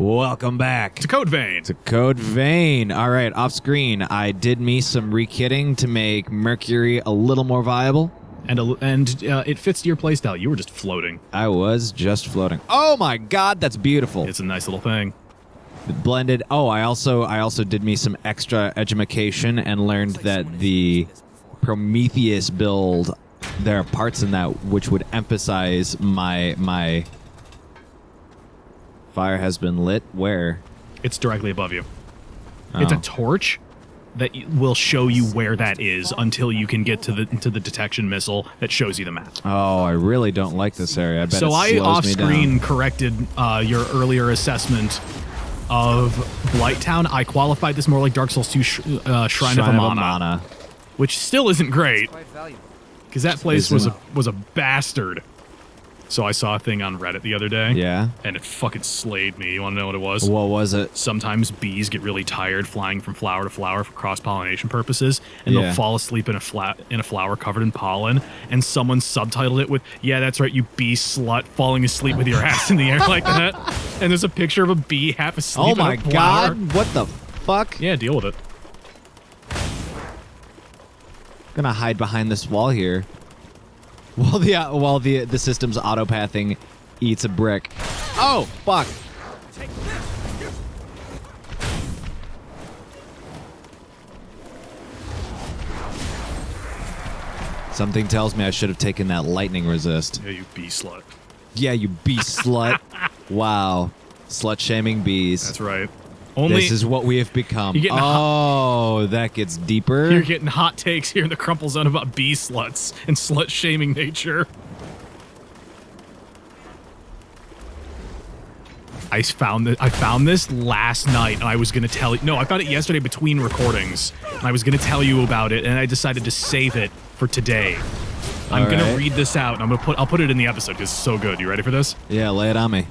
Welcome back to Code Vein. To Code Vein. All right, off screen, I did me some rekitting to make Mercury a little more viable. And it fits your playstyle. You were just floating. I was just floating. Oh my god, that's beautiful. It's a nice little thing. It blended. Oh, I also did me some extra edumacation and learned that the Prometheus build, there are parts in that which would emphasize my fire has been lit. Where? It's directly above you. Oh. It's a torch that will show you where that is until you can get to the detection missile that shows you the map. Oh, I really don't like this area. I bet so it slows off-screen me down. corrected your earlier assessment of Blight Town. I qualified this more like Dark Souls 2 Shrine of Amana, which still isn't great because that place was a bastard. So I saw a thing on Reddit the other day. Yeah? And it fucking slayed me. You want to know what it was? What was it? Sometimes bees get really tired flying from flower to flower for cross-pollination purposes, and they'll fall asleep in a flower covered in pollen, and someone subtitled it with, "Yeah, that's right, you bee slut, falling asleep with your ass in the air like that." And there's a picture of a bee half asleep Oh my in a flower. god, what the fuck? Yeah, deal with it. I'm gonna hide behind this wall here. While the system's autopathing eats a brick. Oh, fuck. Something tells me I should have taken that lightning resist. Yeah, you bee slut. Yeah, you bee slut. Wow. Slut-shaming bees. That's right. This is what we have become. Oh, that gets deeper. You're getting hot takes here in the Crumple Zone about bee sluts and slut-shaming nature. I found this last night, and I was going to tell you. No, I found it yesterday between recordings, and I was going to tell you about it, and I decided to save it for today. I'm going to read this out, and I'll put it in the episode because it's so good. You ready for this? Yeah, lay it on me.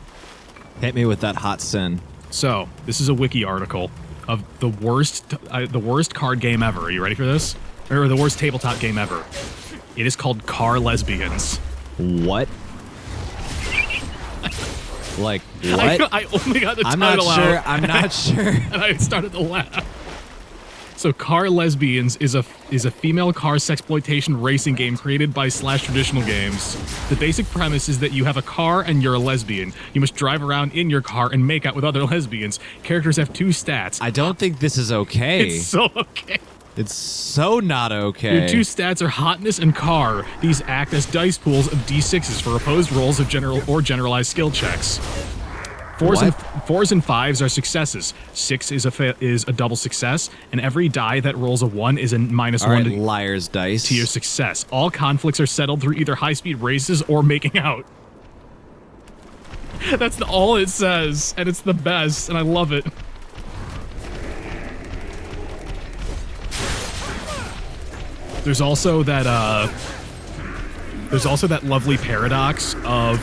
Hit me with that hot sin. So, this is a wiki article of the worst card game ever. Are you ready for this? Or the worst tabletop game ever. It is called Car Lesbians. What? Like, what? I only got the title out. I'm not sure. And I started to laugh. So Car Lesbians is a female car sexploitation racing game created by Slash Traditional Games. The basic premise is that you have a car and you're a lesbian. You must drive around in your car and make out with other lesbians. Characters have 2 stats. I don't think this is okay. It's so okay. It's so not okay. Your 2 stats are hotness and car. These act as dice pools of d6s for opposed rolls of generalized skill checks. 4s and 5s are successes. 6 is a double success, and every die that rolls a 1 is a -1 to liar's dice to your success. All conflicts are settled through either high-speed races or making out. That's all it says, and it's the best, and I love it. There's also that lovely paradox of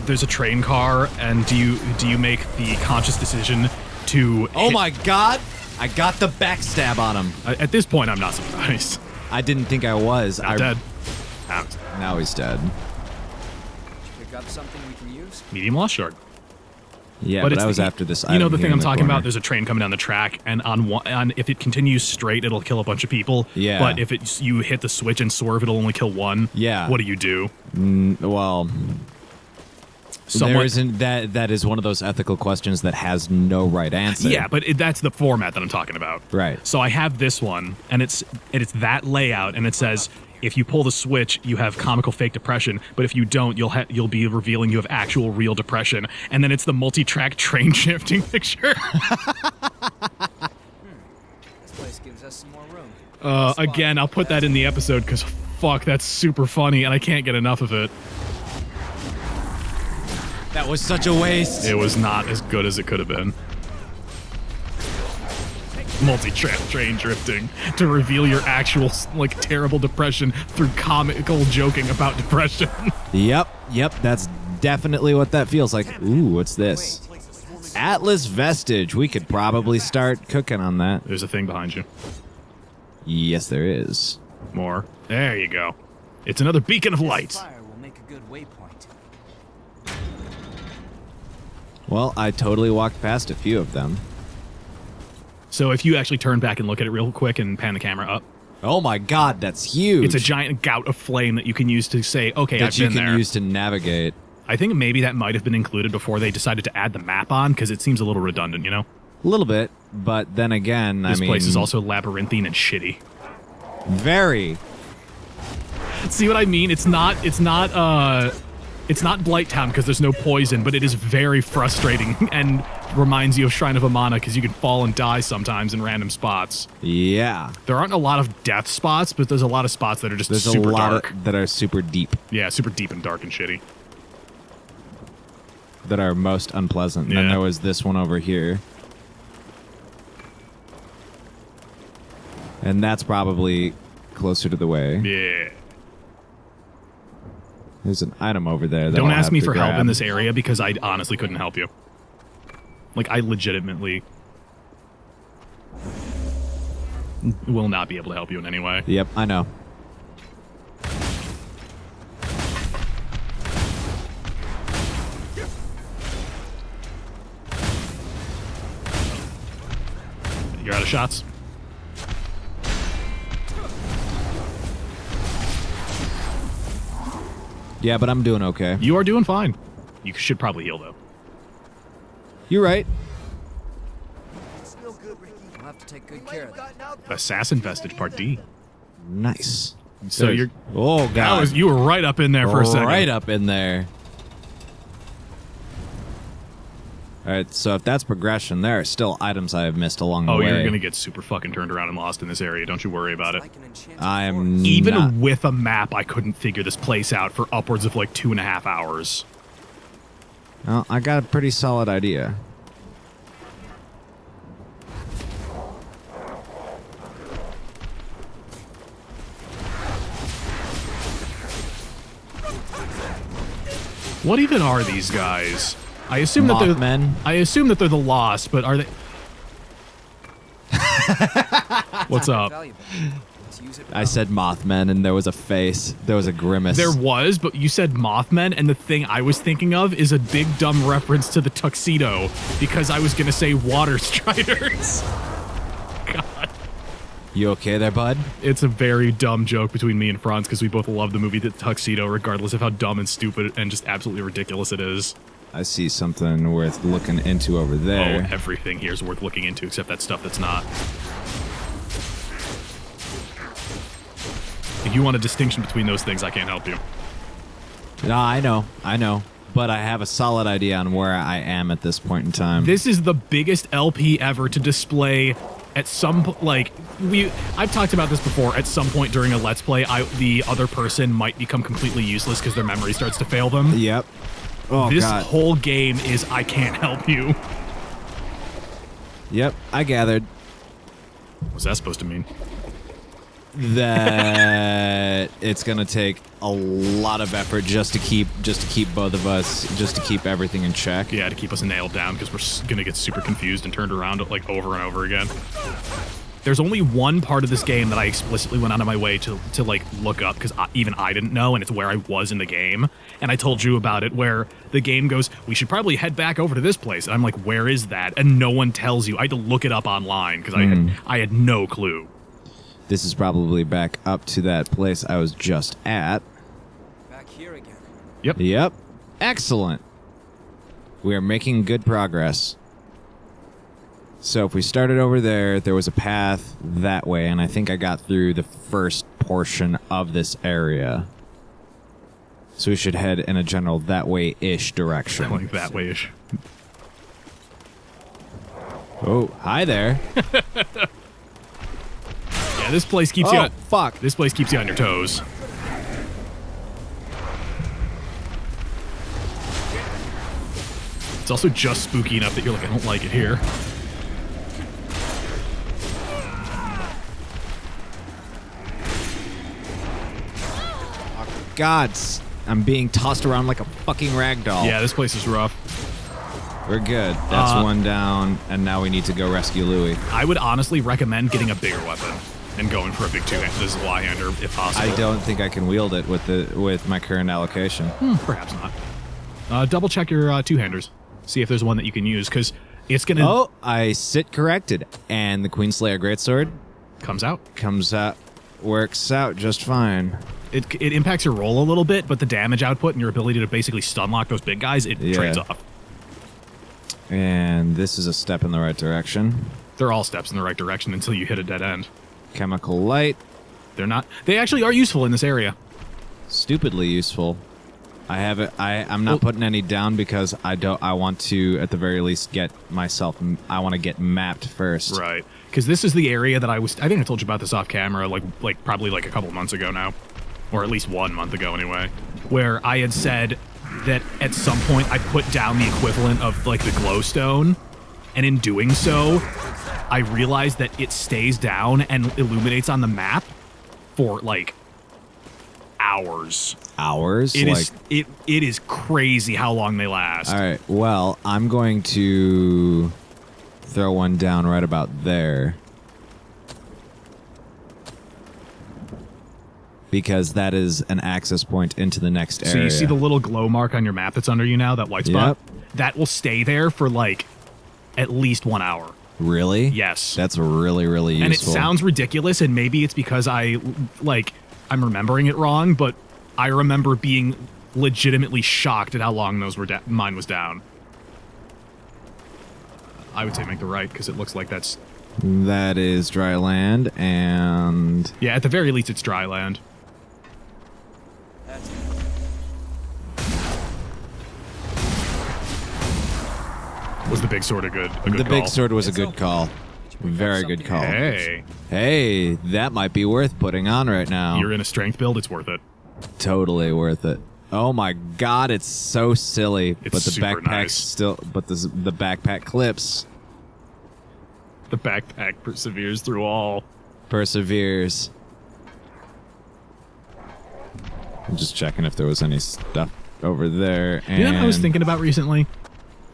there's a train car, and do you make the conscious decision to Oh my god! I got the backstab on him. At this point, I'm not surprised. I didn't think I was. I'm dead. Now he's dead. Did you pick up something we can use? Medium lost shard. Yeah, but I was after this. You know the thing I'm talking about? There's a train coming down the track, and if it continues straight, it'll kill a bunch of people. Yeah. But if you hit the switch and swerve, it'll only kill 1. Yeah. What do you do? Well, there isn't that is one of those ethical questions that has no right answer. Yeah, but that's the format that I'm talking about. Right. So I have this one, and it's that layout, and it says, if you pull the switch, you have comical fake depression, but if you don't, you'll be revealing you have actual real depression. And then it's the multi-track train shifting picture. This place gives us some more room. Again, I'll put that in the episode because fuck, that's super funny, and I can't get enough of it. That was such a waste. It was not as good as it could have been. Multi-track train drifting to reveal your actual, like, terrible depression through comical joking about depression. Yep, that's definitely what that feels like. Ooh, what's this? Atlas Vestige. We could probably start cooking on that. There's a thing behind you. Yes, there is. More. There you go. It's another beacon of light. Fire will make a good waypoint. Well, I totally walked past a few of them. So if you actually turn back and look at it real quick and pan the camera up, Oh my god, that's huge. it's a giant gout of flame that you can use to say, okay, that I've you been can there. use to navigate. I think maybe that might have been included before they decided to add the map on, because it seems a little redundant, you know? A little bit, but then again, This I mean... place is also labyrinthine and shitty. Very. See what I mean? It's not Blight Town because there's no poison, but it is very frustrating and reminds you of Shrine of Amana because you can fall and die sometimes in random spots. Yeah. There aren't a lot of death spots, but there's a lot of spots that are just There's super a lot dark. that are super deep, Yeah, super deep and dark and shitty. that are most unpleasant. And Yeah. then there was this one over here. And that's probably closer to the way. Yeah. There's an item over there that Don't I'll ask have me to for help grab. in this area because I honestly couldn't help you. Like, I legitimately will not be able to help you in any way. Yep, I know. You're out of shots. Yeah, but I'm doing okay. You are doing fine. You should probably heal, though. You're right. I'll have to take good care of that. Assassin Vestige Part D. Nice. So you're... Oh, God. You were right up in there for a second. Right up in there. All right, so if that's progression, there are still items I have missed along the Oh, way. you're going to get super fucking turned around and lost in this area. Don't you worry about it. Like an enchanted I forest. am Even not. with a map, I couldn't figure this place out for upwards of like 2.5 hours. Well, I got a pretty solid idea. What even are these guys? I assume that they're Mothmen? I assume that they're the Lost, but are they? What's up? Valuable. Let's use it I well. said Mothman, and there was a face. There was a grimace. There was, but you said Mothmen, and the thing I was thinking of is a big dumb reference to the tuxedo because I was gonna say Water Striders. God. You okay there, bud? It's a very dumb joke between me and Franz because we both love the movie The Tuxedo, regardless of how dumb and stupid and just absolutely ridiculous it is. I see something worth looking into over there. Oh, everything here is worth looking into except that stuff that's not. If you want a distinction between those things, I can't help you. No, I know. But I have a solid idea on where I am at this point in time. This is the biggest LP ever to display at some I've talked about this before. At some point during a Let's Play, the other person might become completely useless because their memory starts to fail them. Yep. Oh, This God. whole game is I can't help you. Yep, I gathered What's that supposed to mean? that it's gonna take a lot of effort just to keep both of us, just to keep everything in check. Yeah, to keep us nailed down because we're gonna get super confused and turned around like over and over again. There's only one part of this game that I explicitly went out of my way to like look up because even I didn't know, and it's where I was in the game. And I told you about it, where the game goes, we should probably head back over to this place. And I'm like, where is that? And no one tells you. I had to look it up online because I had no clue. This is probably back up to that place I was just at. Back here again. Yep. Yep. Excellent. We are making good progress. So if we started over there, there was a path that way, and I think I got through the first portion of this area. So we should head in a general that way-ish direction. Like that way-ish. Oh, hi there. Yeah, this place keeps you Oh, on, fuck. this place keeps you on your toes. It's also just spooky enough that you're like, I don't like it here. God, I'm being tossed around like a fucking rag doll. Yeah, this place is rough. We're good. That's one down, and now we need to go rescue Louie. I would honestly recommend getting a bigger weapon and going for a big this Y-hander if possible. I don't think I can wield it with my current allocation. Perhaps not. Double check your two-handers. See if there's one that you can use, because it's going to... Oh, I sit corrected. And the Queenslayer Greatsword Comes out. Works out just fine. It impacts your roll a little bit, but the damage output and your ability to basically stun lock those big guys, it trades off. And this is a step in the right direction. They're all steps in the right direction until you hit a dead end. Chemical light. They're not... They actually are useful in this area. Stupidly useful. I'm not putting any down because I want to at the very least get myself. I want to get mapped first. Right. Because this is the area that I think I told you about this off camera, probably a couple of months ago now, or at least 1 month ago anyway, where I had said that at some point I put down the equivalent of the glowstone, and in doing so, I realized that it stays down and illuminates on the map for hours. Hours? It is crazy how long they last. All right. Well, I'm going to throw one down right about there. Because that is an access point into the next area. So you see the little glow mark on your map that's under you now, that white spot? Yep. That will stay there for at least 1 hour. Really? Yes. That's really, really useful. And it sounds ridiculous, and maybe it's because I'm remembering it wrong, but I remember being legitimately shocked at how long mine was down. I would say make the right, because it looks like that is dry land, and... Yeah, at the very least, it's dry land. Was the big sword a good call? The big sword was a good call. Very good call. Hey, that might be worth putting on right now. You're in a strength build, it's worth it. Totally worth it. Oh my god, it's so silly. It's but the super backpack nice. the backpack clips. The backpack perseveres through all. Perseveres. I'm just checking if there was any stuff over there. And You know what I was thinking about recently?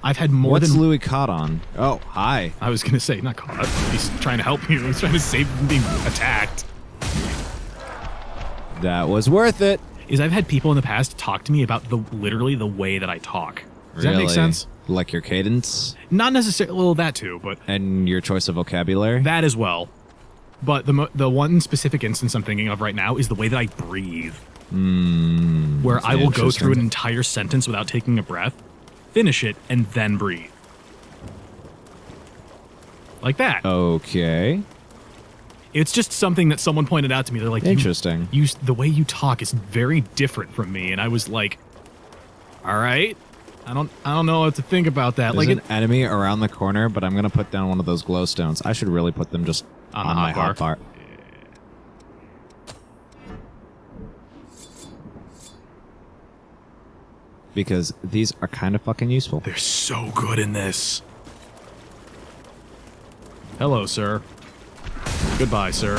I've had more what's than... Louis caught on? Oh, hi. I was going to say, not caught. He's trying to help you. He's trying to save you from being attacked. That was worth it. I've had people in the past talk to me about literally the way that I talk. Does that make sense? Like your cadence? Not necessarily, well, that too, but... And your choice of vocabulary? That as well. But the one specific instance I'm thinking of right now is the way that I breathe. Where I will go through an entire sentence without taking a breath, finish it, and then breathe. Like that. Okay. It's just something that someone pointed out to me. They're like, interesting. The way you talk is very different from me. And I was like, all right. I don't know what to think about that. There's an enemy around the corner, but I'm going to put down one of those glowstones. I should really put them just on my hotbar. Because these are kind of fucking useful. They're so good in this. Hello, sir. Goodbye, sir.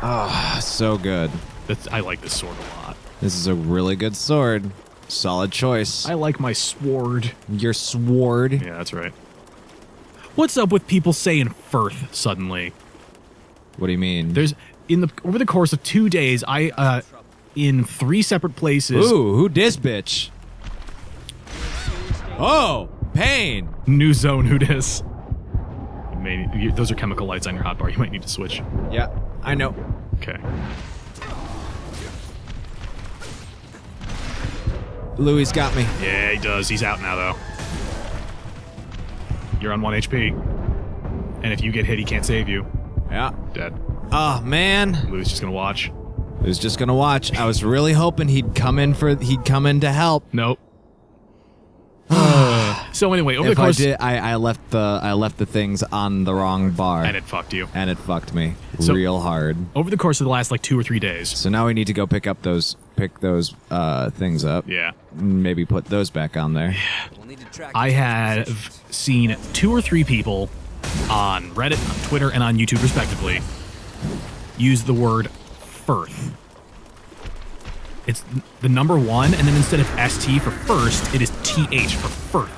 Ah, so good. I like this sword a lot. This is a really good sword. Solid choice. I like my sword. Your sword? Yeah, that's right. What's up with people saying Firth suddenly? What do you mean? There's over the course of 2 days, I in 3 separate places. Ooh, who dis bitch? Oh, pain. New zone, who dis? Those are chemical lights on your hotbar. You might need to switch. Yeah, I know. Okay. Louis got me. Yeah, he does. He's out now, though. You're on 1 HP. And if you get hit, he can't save you. Yeah. Dead. Oh, man. Louis just gonna watch. He was just gonna watch. I was really hoping he'd come in to help. Nope. So anyway, over the course, I left the things on the wrong bar, and it fucked you. And it fucked me real hard. Over the course of the last 2 or 3 days. So now we need to go pick those things up. Yeah. Maybe put those back on there. I have seen 2 or 3 people on Reddit, on Twitter, and on YouTube, respectively, use the word Firth. It's the number 1, and then instead of ST for first, it is TH for Firth.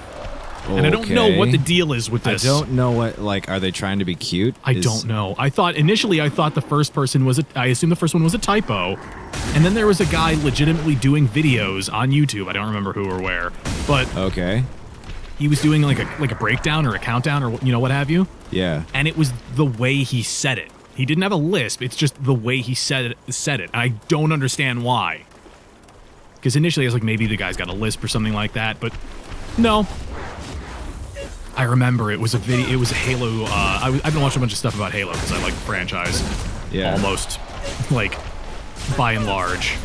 Okay. And I don't know what the deal is with this. I don't know what, are they trying to be cute? I don't know. Initially I thought the first person was I assumed the first one was a typo, And then there was a guy legitimately doing videos on YouTube. I don't remember who or where, but Okay. he was doing like a breakdown or a countdown or what have you. Yeah. And it was the way he said it. He didn't have a lisp. It's just the way he said it. And I don't understand why. Because initially I was like, maybe the guy's got a lisp or something like that, but no. I remember it was a video. It was a Halo. I've been watching a bunch of stuff about Halo because I like the franchise. Yeah. Almost, like, by and large.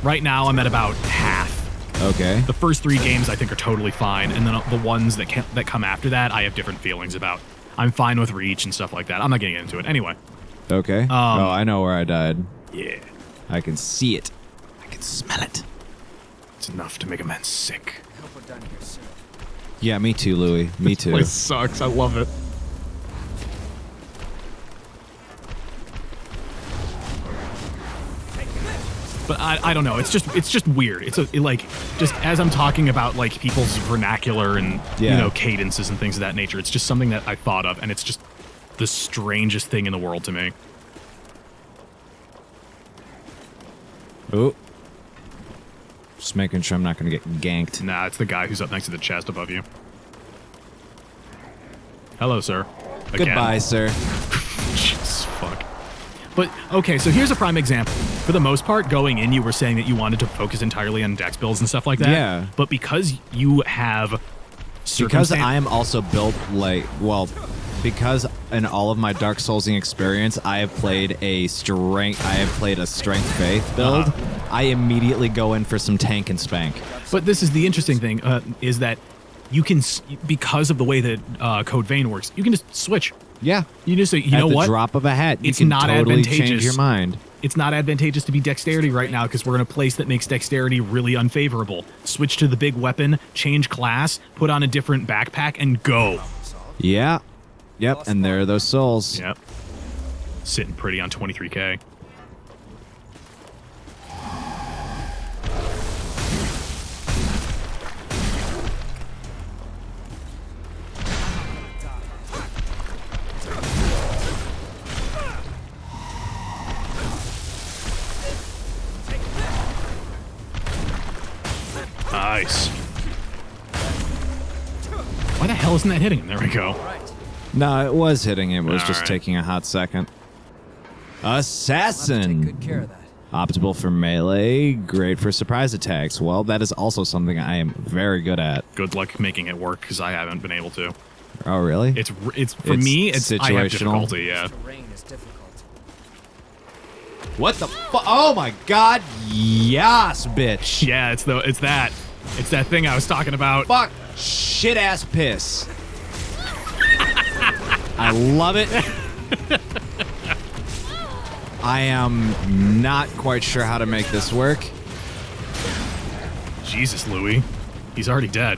Right now I'm at about half. Okay. The first 3 games I think are totally fine, and then the ones that come after that I have different feelings about. I'm fine with Reach and stuff like that. I'm not getting into it anyway. Okay. Oh, I know where I died. Yeah, I can see it. I can smell it. it's enough to make a man sick. I hope we're done here soon. Yeah, me too, Louie. Me too. Place sucks. I love it. But I don't know. It's just weird. Like just as I'm talking about like people's vernacular and Yeah. cadences and things of that nature. It's just something that I thought of, and it's just the strangest thing in the world to me. Oh. Just making sure I'm not going to get ganked. Nah, it's the guy who's up next to the chest above you. Hello, sir. Again. Goodbye, sir. Jesus, fuck. But, okay, so here's a prime example. For the most part, going in, you were saying that you wanted to focus entirely on dex builds and stuff like that. Yeah. But because you have Because I am also built like, well, because in all of my Dark Soulsing experience, I have played a strength faith build. I immediately go in for some tank and spank. But this is the interesting thing, is that you can, because of the way that Code Vein works, you can just switch. Yeah. You just say, you At know the what? drop of a hat, It's you can not totally advantageous. change your mind. It's not advantageous to be dexterity right now because we're in a place that makes dexterity really unfavorable. Switch to the big weapon, change class, put on a different backpack, and go. Yeah. Yep, and there are those souls. Yep. Sitting pretty on 23K. Nice. Why the hell isn't that hitting him? There we go. No, it was hitting him. It was All just right. taking a hot second. I'll have to Assassin. take good care of that. Optimal for melee, great for surprise attacks. Well, that is also something I am very good at. Good luck making it work because I haven't been able to. Oh, really? It's for It's me. It's I have situational. difficulty. Yeah. Terrain is difficult. What the fu- Oh my god, yes, bitch. Yeah. It's that. It's that thing I was talking about. Fuck, shit ass piss. I love it. I am not quite sure how to make this work. Jesus, Louis. He's already dead.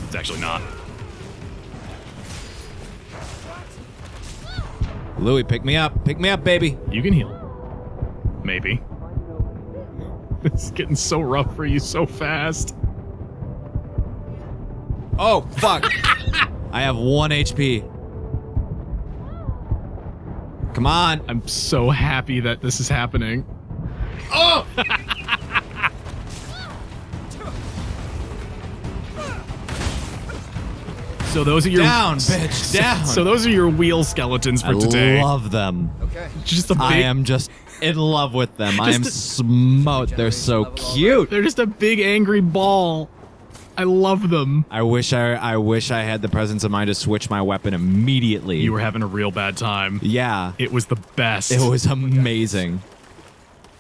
It's actually not. Louis, pick me up. Pick me up, baby. You can heal. Maybe. It's getting so rough for you so fast. Oh, fuck. I have 1 HP. Come on. I'm so happy that this is happening. Oh! So those are your Down, bitch, down. So those are your wheel skeletons for today. I love them. Okay. Just a big. I am just in love with them. I am smoked. They're so cute. They're just a big angry ball. I love them. I wish I had the presence of mind to switch my weapon immediately. You were having a real bad time. Yeah. It was the best. It was amazing.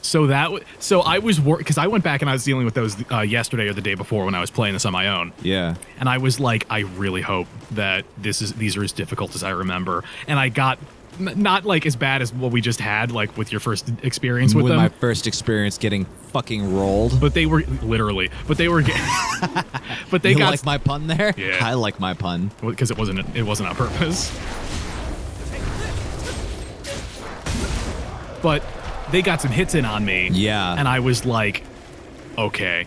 So I was worried because I went back and I was dealing with those yesterday or the day before when I was playing this on my own. Yeah. And I was like, I really hope that these are as difficult as I remember. And I got not like as bad as what we just had, like with your first experience with them. my first experience getting fucking rolled. But they were literally. But they were. But they You got like my pun there? Yeah. I like my pun. because it wasn't on purpose. But they got some hits in on me. Yeah. And I was like, okay,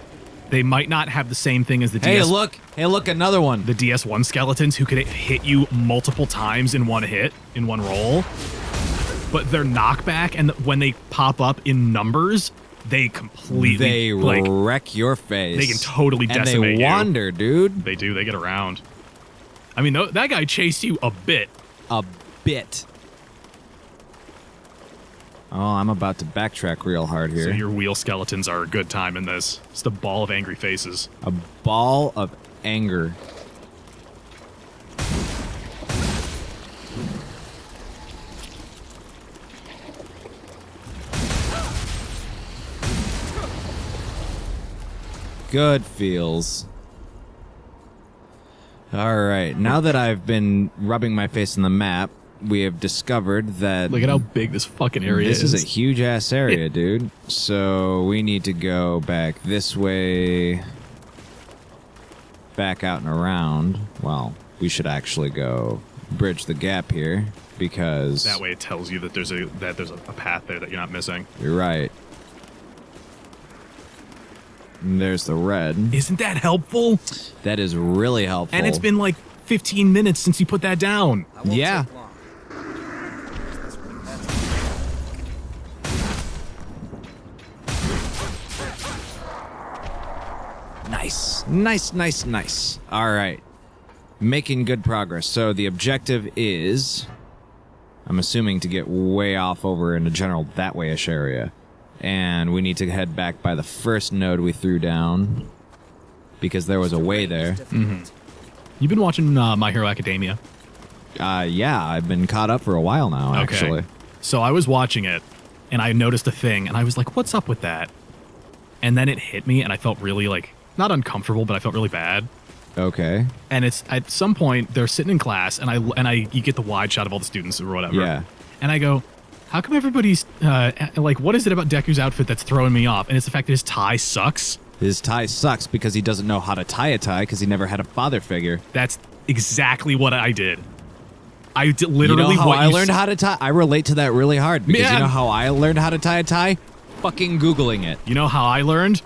they might not have the same thing as the Hey, DS. look, another one. The DS1 skeletons who could hit you multiple times in one hit, in one roll. But their knockback and when they pop up in numbers they completely They like wreck your face. they can totally and decimate they you. wander, dude. They do. They get around. I mean, that guy chased you a bit. A bit. Oh, I'm about to backtrack real hard here. So your wheel skeletons are a good time in this. Just a ball of angry faces. A ball of anger. Good feels. All right, now that I've been rubbing my face on the map, we have discovered that Look at how big this fucking area this is. is a huge ass area, dude. So we need to go back this way, back out and around. Well, we should actually go bridge the gap here because That way it tells you that there's a path there that you're not missing. you're right. And there's the red. Isn't that helpful? That is really helpful. And it's been like 15 minutes since you put that down. That won't Yeah. take long. Let's bring that to- Nice. Nice, nice, nice. All right. Making good progress. So the objective is, I'm assuming, to get way off over in a general that way-ish area. And we need to head back by the first node we threw down because there was a way there. Difficult. You've been watching My Hero Academia. Yeah, I've been caught up for a while now, actually. So I was watching it, and I noticed a thing, and I was like, what's up with that? And then it hit me, and I felt really, like, not uncomfortable, but I felt really bad. Okay. And it's at some point they're sitting in class, and you get the wide shot of all the students or whatever. Yeah. And I go, how come everybody's like, what is it about Deku's outfit that's throwing me off? And it's the fact that his tie sucks. His tie sucks because he doesn't know how to tie a tie because he never had a father figure. That's exactly what I did. Literally You know how what I you learned how to tie? I relate to that really hard because Man. you know how I learned how to tie a tie? Fucking Googling it. You know how I learned?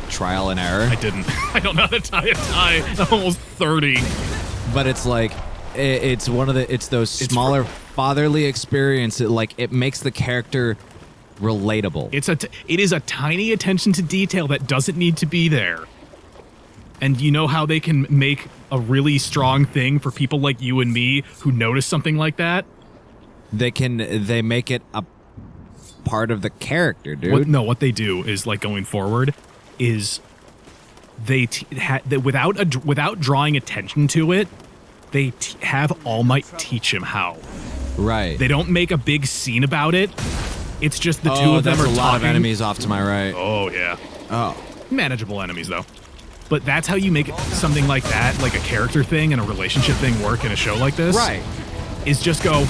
Trial and error. I didn't. I don't know how to tie a tie. I'm almost 30. But it's like, it's one of the, it's those smaller fatherly experiences. Like, it makes the character relatable. It is a tiny attention to detail that doesn't need to be there. And you know how they can make a really strong thing for people like you and me who notice something like that? They make it a part of the character, dude. What they do is, like, going forward is they without drawing attention to it, they have All Might teach him how. Right. They don't make a big scene about it. It's just the two of them that's are a lot talking. of enemies off to my right. Oh yeah, Oh. manageable enemies though. But that's how you make something like that, like a character thing and a relationship thing, work in a show like this. Right. Is just go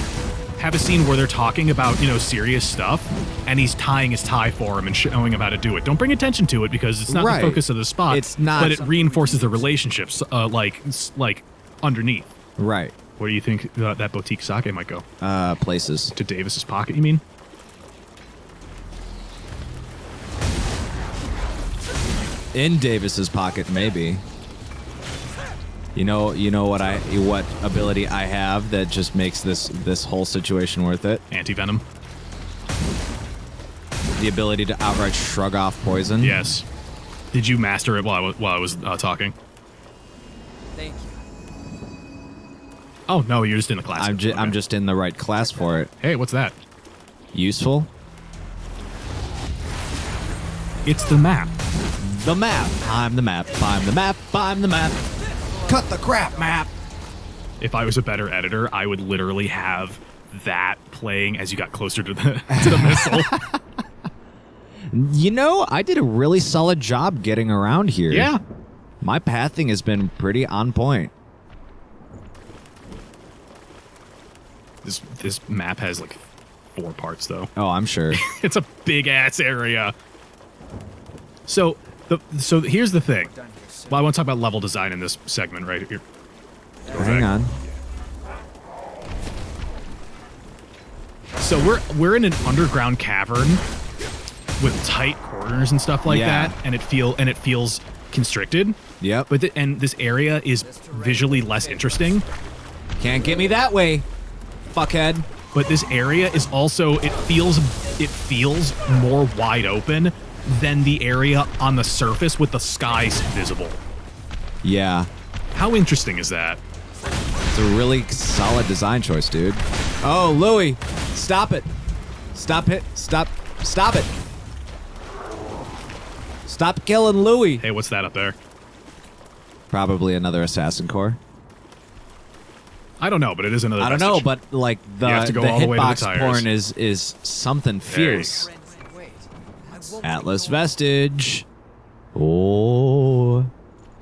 have a scene where they're talking about, serious stuff, and he's tying his tie for him and showing him how to do it. Don't bring attention to it because it's not Right. the focus of the spot. It's not- but it reinforces the relationships, like underneath. Right. Where do you think that boutique sake might go? Places. To Davis's pocket, you mean? In Davis's pocket, maybe. You know what ability I have that just makes this whole situation worth it? Anti-venom. The ability to outright shrug off poison. Yes. Did you master it while I was talking? Thank you. Oh no, you're just in the class. I'm Okay. just in the right class for it. Hey, what's that? Useful. It's the map. The map. I'm the map. I'm the map. I'm the map. Cut the crap, map. If I was a better editor, I would literally have that playing as you got closer to the to the missile. I did a really solid job getting around here. Yeah. My pathing has been pretty on point. This map has like 4 parts though. Oh, I'm sure. It's a big ass area. So here's the thing. Done here soon. Well, I want to talk about level design in this segment right here. Hang on. So we're in an underground cavern with tight corners and stuff like Yeah. that, and it feels constricted. Yep. But and this area is visually less interesting. Can't get me that way, fuckhead. But this area is also, it feels it feels more wide open than the area on the surface with the skies visible. Yeah. How interesting is that? It's a really solid design choice, dude. Oh, Louis, stop it. Stop it. Stop it. Stop killing Louis. Hey, what's that up there? Probably another assassin core. I don't know, but it is another I don't know, vestige. but like the You have to go all the way to the hitbox tires. porn is something fierce. Wait. I won't Atlas vestige. Oh,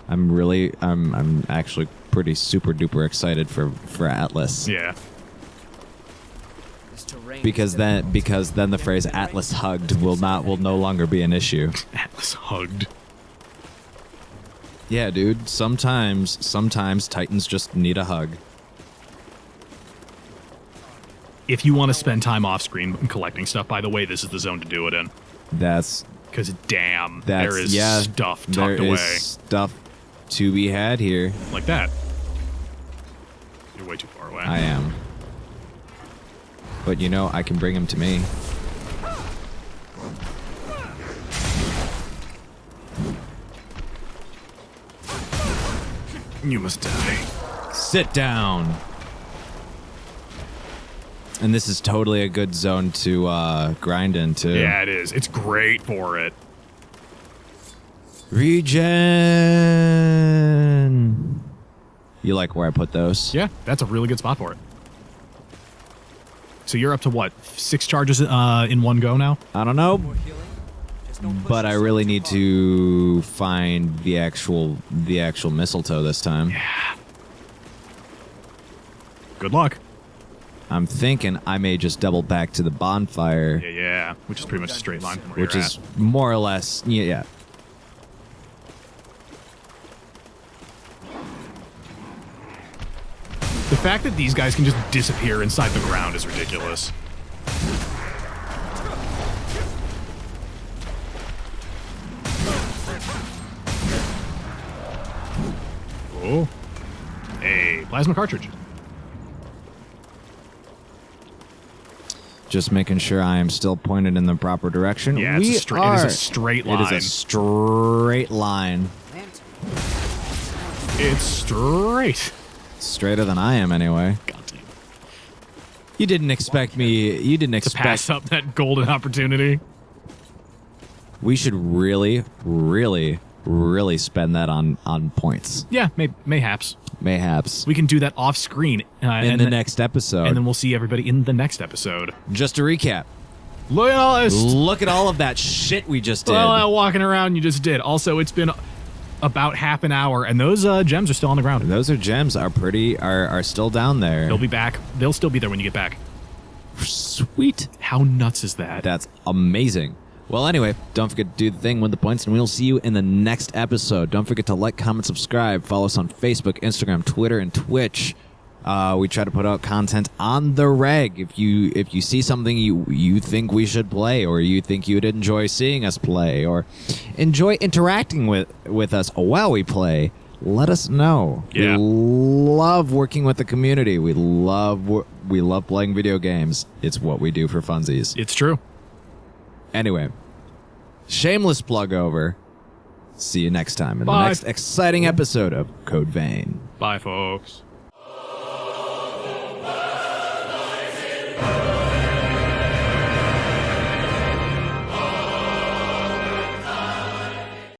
I'm actually pretty super duper excited for Atlas. Yeah. This terrain Because is then the phrase Atlas hugged will no longer be an issue. Atlas hugged. Yeah, dude. Sometimes Titans just need a hug. If you want to spend time off screen collecting stuff, by the way, this is the zone to do it in. That's Because damn, that's there is yeah. stuff tucked there away. is stuff to be had here. Like that. You're way too far away. I am. But you know, I can bring him to me. You must die. Sit down. And this is totally a good zone to grind into. Yeah, it is. It's great for it. Regen. You like where I put those? Yeah, that's a really good spot for it. So you're up to what? 6 charges in one go now? I don't know, more healing. Just don't push but I yourself really too need far. to find the actual mistletoe this time. Yeah. Good luck. I'm thinking I may just double back to the bonfire, Yeah. Which is pretty much a straight line from where which you're is more or less yeah. at. The fact that these guys can just disappear inside the ground is ridiculous. Oh. Hey, plasma cartridge. Just making sure I am still pointed in the proper direction. Yeah, We it is a straight line. It is a straight line. Plant. It's straight. Straighter than I am, anyway. God damn. You didn't expect me. You didn't To expect. pass up that golden opportunity. We should really, really, really spend that on points. Yeah, mayhaps. Mayhaps We can do that off screen in the next episode. and then we'll see everybody in the next episode. Just to recap, Look at all this. look at all of that shit we just did. All that walking around you just did. Also, it's been about half an hour, and those gems are still on the ground. Those are gems are still down there. They'll be back. They'll still be there when you get back. Sweet. How nuts is that? That's amazing. Well, anyway, don't forget to do the thing with the points, and we'll see you in the next episode. Don't forget to like, comment, subscribe. Follow us on Facebook, Instagram, Twitter, and Twitch. We try to put out content on the reg. If you see something you think we should play, or you think you'd enjoy seeing us play, or enjoy interacting with us while we play, let us know. Yeah. We love working with the community. We love playing video games. It's what we do for funsies. It's true. Anyway, shameless plug over. See you next time in the Bye. next exciting episode of Code Vein. Bye, folks.